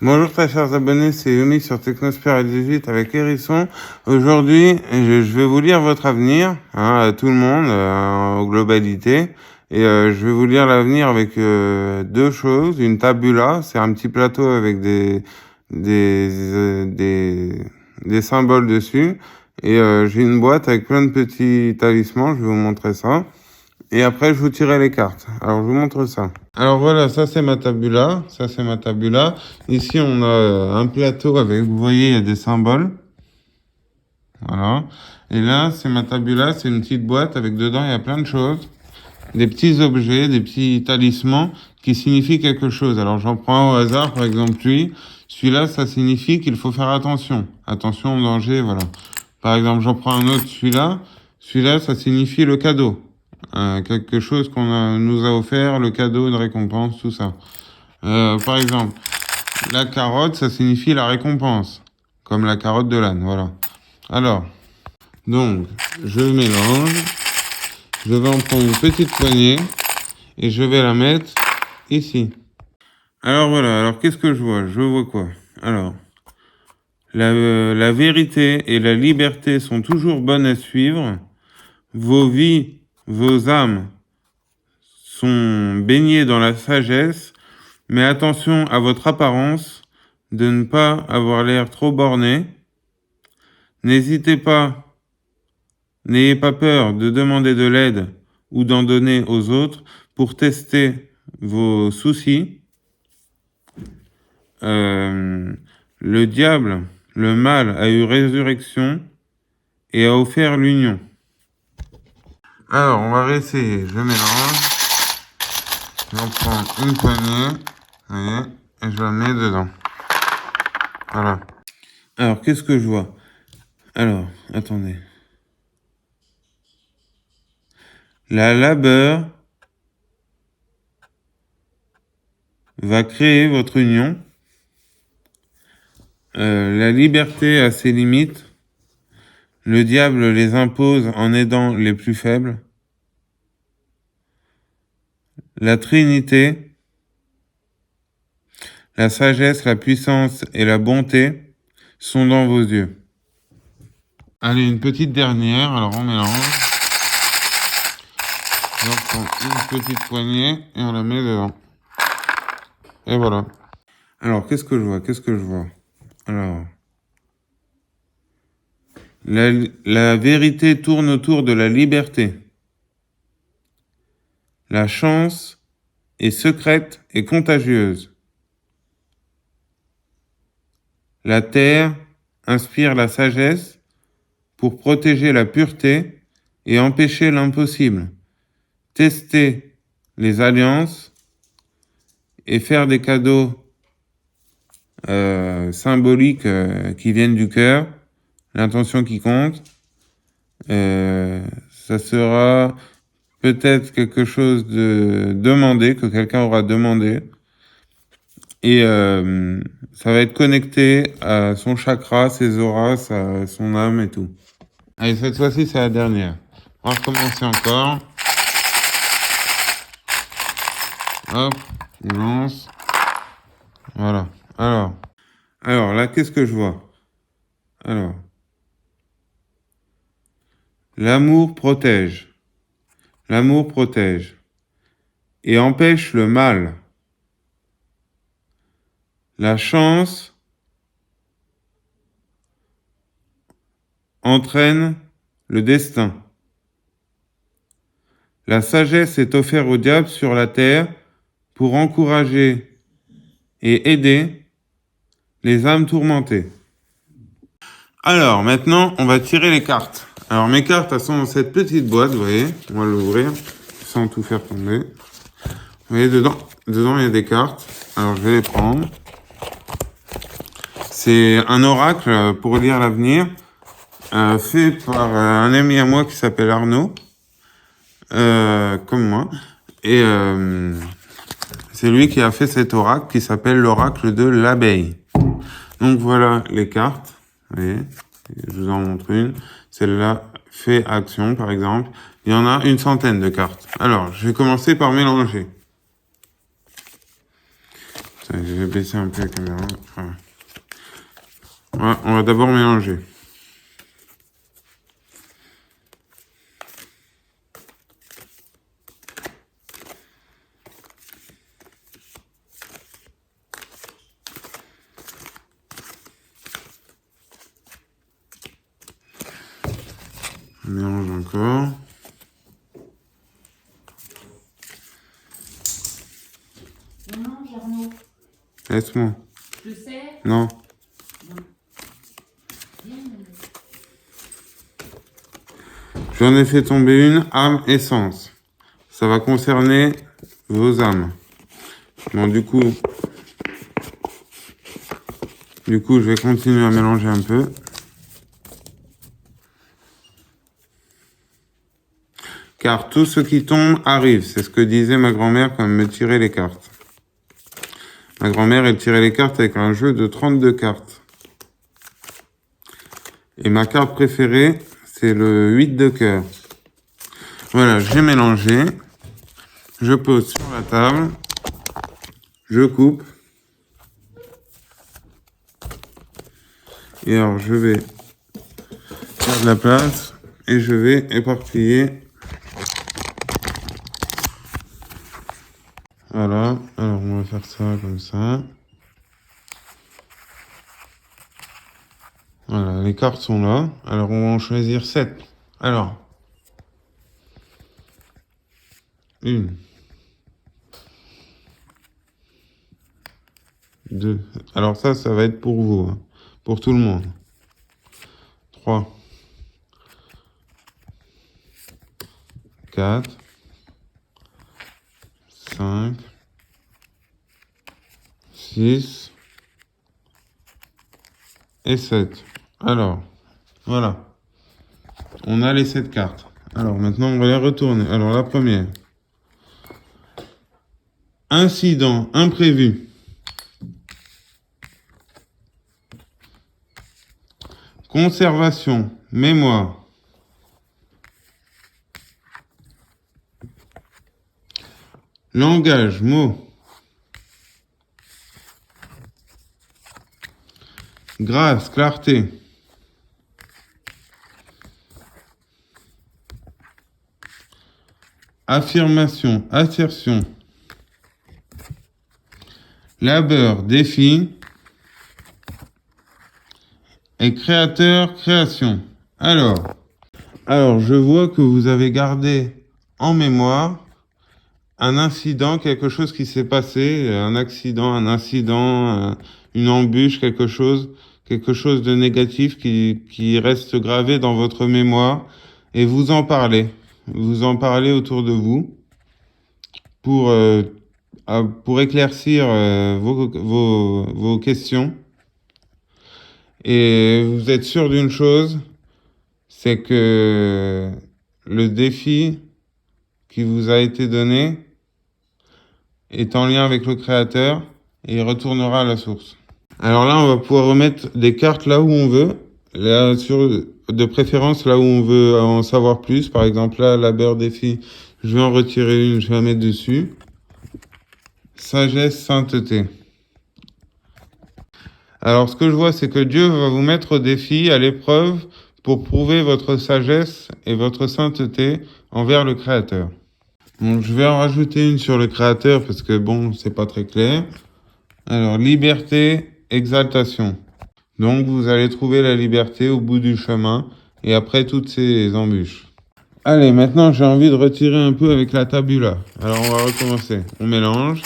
Bonjour très chers abonnés, c'est Yomi sur Technosphere 18 avec Hérisson. Aujourd'hui, je vais vous lire votre avenir, à tout le monde, en globalité. Et je vais vous lire l'avenir avec deux choses. Une tabula, c'est un petit plateau avec des symboles dessus. Et j'ai une boîte avec plein de petits talismans, je vais vous montrer ça. Et après, je vous tirerai les cartes. Alors, je vous montre ça. Alors voilà, ça c'est ma tabula. Ça c'est ma tabula. Ici, on a un plateau avec, vous voyez, il y a des symboles. Voilà. Et là, c'est ma tabula. C'est une petite boîte avec dedans, il y a plein de choses. Des petits objets, des petits talismans qui signifient quelque chose. Alors, j'en prends un au hasard, par exemple lui. Celui-là, ça signifie qu'il faut faire attention. Attention au danger, voilà. Par exemple, j'en prends un autre, celui-là. Celui-là, ça signifie le cadeau. Quelque chose nous a offert, le cadeau, une récompense, tout ça. Par exemple, la carotte, ça signifie la récompense, comme la carotte de l'âne, voilà. Alors, donc, je mélange, je vais en prendre une petite poignée et je vais la mettre ici. Alors voilà, alors qu'est-ce que je vois? Je vois quoi? Alors, la vérité et la liberté sont toujours bonnes à suivre. Vos vies, vos âmes sont baignés dans la sagesse, mais attention à votre apparence, de ne pas avoir l'air trop borné. N'hésitez pas, n'ayez pas peur de demander de l'aide ou d'en donner aux autres pour tester vos soucis. Le diable, le mal a eu résurrection et a offert l'union. Alors, on va réessayer. Je mélange. J'en prends une poignée, vous voyez, et je la mets dedans. Voilà. Alors, qu'est-ce que je vois? Alors, attendez. La labeur va créer votre union. La liberté a ses limites. Le diable les impose en aidant les plus faibles. La Trinité, la sagesse, la puissance et la bonté sont dans vos yeux. Allez, une petite dernière, alors on mélange. On prend une petite poignée et on la met dedans. Et voilà. Alors, qu'est-ce que je vois? Qu'est-ce que je vois? Alors, la vérité tourne autour de la liberté. La chance est secrète et contagieuse. La terre inspire la sagesse pour protéger la pureté et empêcher l'impossible. Tester les alliances et faire des cadeaux symboliques qui viennent du cœur, l'intention qui compte. Ça sera peut-être quelque chose de demandé, que quelqu'un aura demandé. Et ça va être connecté à son chakra, ses auras, son âme et tout. Allez, cette fois-ci, c'est la dernière. On va recommencer encore. Hop, on lance. Voilà. Alors là, qu'est-ce que je vois? Alors, l'amour protège. L'amour protège et empêche le mal. La chance entraîne le destin. La sagesse est offerte au diable sur la terre pour encourager et aider les âmes tourmentées. Alors, maintenant, on va tirer les cartes. Alors, mes cartes, elles sont dans cette petite boîte, vous voyez. On va l'ouvrir sans tout faire tomber. Vous voyez, dedans, il y a des cartes. Alors, je vais les prendre. C'est un oracle pour lire l'avenir, fait par un ami à moi qui s'appelle Arnaud, comme moi. Et c'est lui qui a fait cet oracle qui s'appelle l'oracle de l'abeille. Donc voilà les cartes. Vous voyez, je vous en montre une. Celle-là fait action, par exemple. Il y en a une centaine de cartes. Alors, je vais commencer par mélanger. Je vais baisser un peu la caméra. Voilà. On va d'abord mélanger. On mélange encore. Non, Arnaud. Laisse-moi. Je sais. Non. J'en ai fait tomber une, âme et sens. Ça va concerner vos âmes. Bon, du coup, je vais continuer à mélanger un peu. Car tout ce qui tombe arrive. C'est ce que disait ma grand-mère quand elle me tirait les cartes. Ma grand-mère, elle tirait les cartes avec un jeu de 32 cartes. Et ma carte préférée, c'est le 8 de cœur. Voilà, j'ai mélangé. Je pose sur la table. Je coupe. Et alors, je vais faire de la place. Et je vais éparpiller. Voilà. Alors, on va faire ça comme ça. Voilà, les cartes sont là. Alors, on va en choisir 7. Alors. 1. 2. Alors ça va être pour vous. Hein. Pour tout le monde. 3. 4. 5. 6. Et 7. Alors, voilà. On a les 7 cartes. Alors, maintenant, on va les retourner. Alors, la première. Incident imprévu. Conservation, mémoire. Langage, mots. Grâce, clarté. Affirmation, assertion. Labeur, défi. Et créateur, création. Alors, je vois que vous avez gardé en mémoire un incident, quelque chose qui s'est passé, un accident, un incident, une embûche, quelque chose de négatif qui reste gravé dans votre mémoire et vous en parlez. Vous en parlez autour de vous pour éclaircir vos questions. Et vous êtes sûr d'une chose, c'est que le défi qui vous a été donné est en lien avec le créateur et il retournera à la source. Alors là, on va pouvoir remettre des cartes là où on veut, là, de préférence là où on veut en savoir plus. Par exemple, là, labeur, défi, je vais en retirer une, je vais la mettre dessus. Sagesse, sainteté. Alors, ce que je vois, c'est que Dieu va vous mettre au défi, à l'épreuve, pour prouver votre sagesse et votre sainteté envers le Créateur. Donc, je vais en rajouter une sur le Créateur parce que, bon, c'est pas très clair. Alors, liberté, exaltation. Donc, vous allez trouver la liberté au bout du chemin et après toutes ces embûches. Allez, maintenant, j'ai envie de retirer un peu avec la tabula. Alors, on va recommencer. On mélange.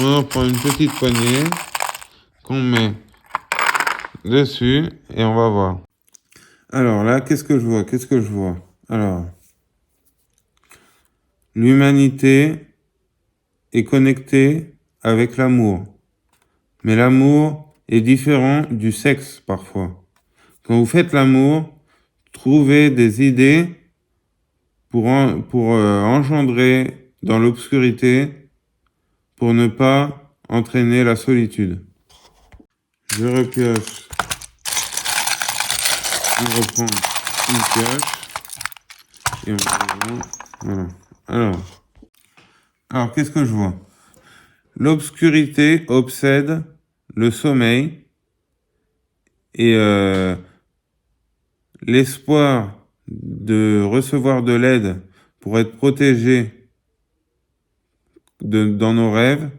On en prend une petite poignée qu'on met dessus et on va voir. Alors là, qu'est-ce que je vois? Alors, l'humanité est connectée avec l'amour. Mais l'amour est différent du sexe parfois. Quand vous faites l'amour, trouvez des idées pour engendrer dans l'obscurité, pour ne pas entraîner la solitude. Je repioche. On reprend une pioche. Et on reprend. Voilà. Alors, qu'est-ce que je vois? L'obscurité obsède le sommeil et l'espoir de recevoir de l'aide pour être protégé dans nos rêves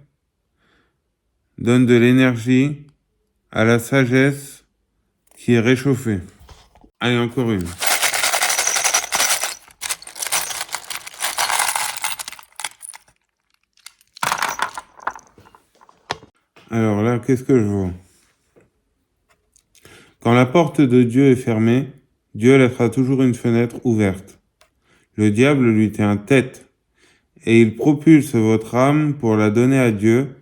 donne de l'énergie à la sagesse qui est réchauffée. Allez, encore une. Alors là, qu'est-ce que je vois? Quand la porte de Dieu est fermée, Dieu laissera toujours une fenêtre ouverte. Le diable lui tient tête et il propulse votre âme pour la donner à Dieu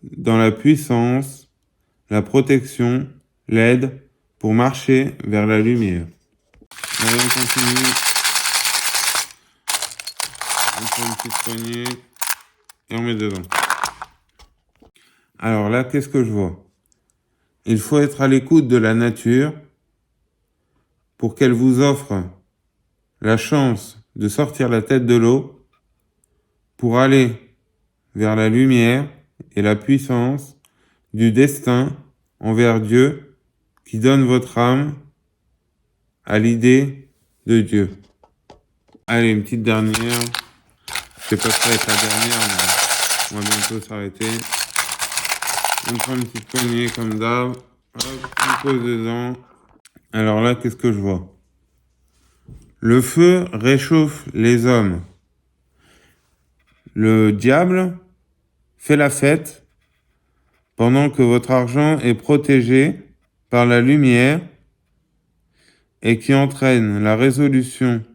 dans la puissance, la protection, l'aide pour marcher vers la lumière. Allez, on continue. On prend une petite poignée et on met dedans. Alors là, qu'est-ce que je vois? Il faut être à l'écoute de la nature pour qu'elle vous offre la chance de sortir la tête de l'eau pour aller vers la lumière et la puissance du destin envers Dieu qui donne votre âme à l'idée de Dieu. Allez, une petite dernière. Je sais pas si ça va être la dernière, mais on va bientôt s'arrêter. On prend une petite poignée comme d'hab. Hop, on pose dedans. Alors là, qu'est-ce que je vois? Le feu réchauffe les hommes. Le diable fait la fête pendant que votre argent est protégé par la lumière et qui entraîne la résolution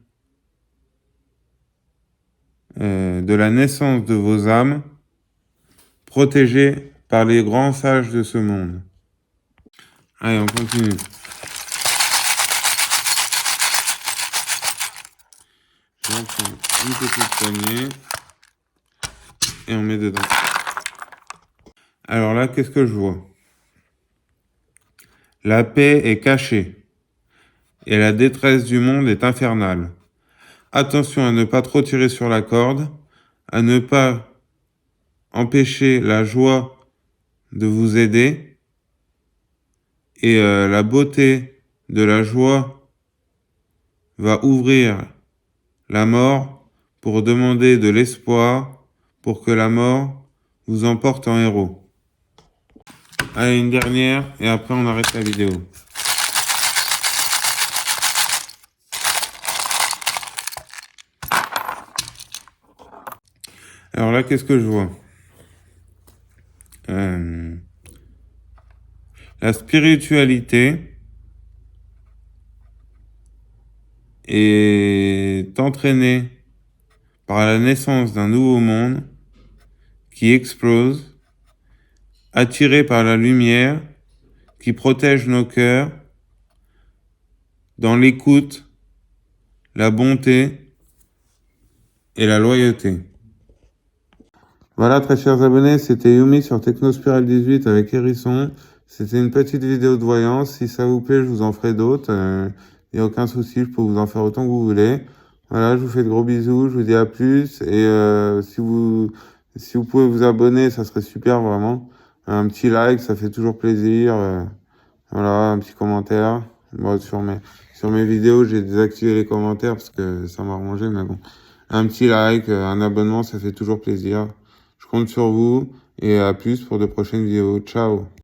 de la naissance de vos âmes, protégées par les grands sages de ce monde. Allez, on continue. On prend une petite poignée et on met dedans. Alors là, qu'est-ce que je vois? La paix est cachée et la détresse du monde est infernale. Attention à ne pas trop tirer sur la corde, à ne pas empêcher la joie de vous aider et la beauté de la joie va ouvrir la mort pour demander de l'espoir pour que la mort vous emporte en héros. Allez, une dernière et après on arrête la vidéo. Alors là, qu'est-ce que je vois? La spiritualité est entraînée par la naissance d'un nouveau monde qui explose, attiré par la lumière qui protège nos cœurs dans l'écoute, la bonté et la loyauté. Voilà, très chers abonnés, c'était Yumi sur Technospiral 18 avec Hérisson. C'était une petite vidéo de voyance. Si ça vous plaît, je vous en ferai d'autres. Il n'y a aucun souci, je peux vous en faire autant que vous voulez. Voilà, je vous fais de gros bisous, je vous dis à plus. Et si vous pouvez vous abonner, ça serait super, vraiment. Un petit like, ça fait toujours plaisir. Voilà, un petit commentaire. Bon, sur mes vidéos, j'ai désactivé les commentaires parce que ça m'a arrangé, mais bon. Un petit like, un abonnement, ça fait toujours plaisir. Je compte sur vous et à plus pour de prochaines vidéos. Ciao!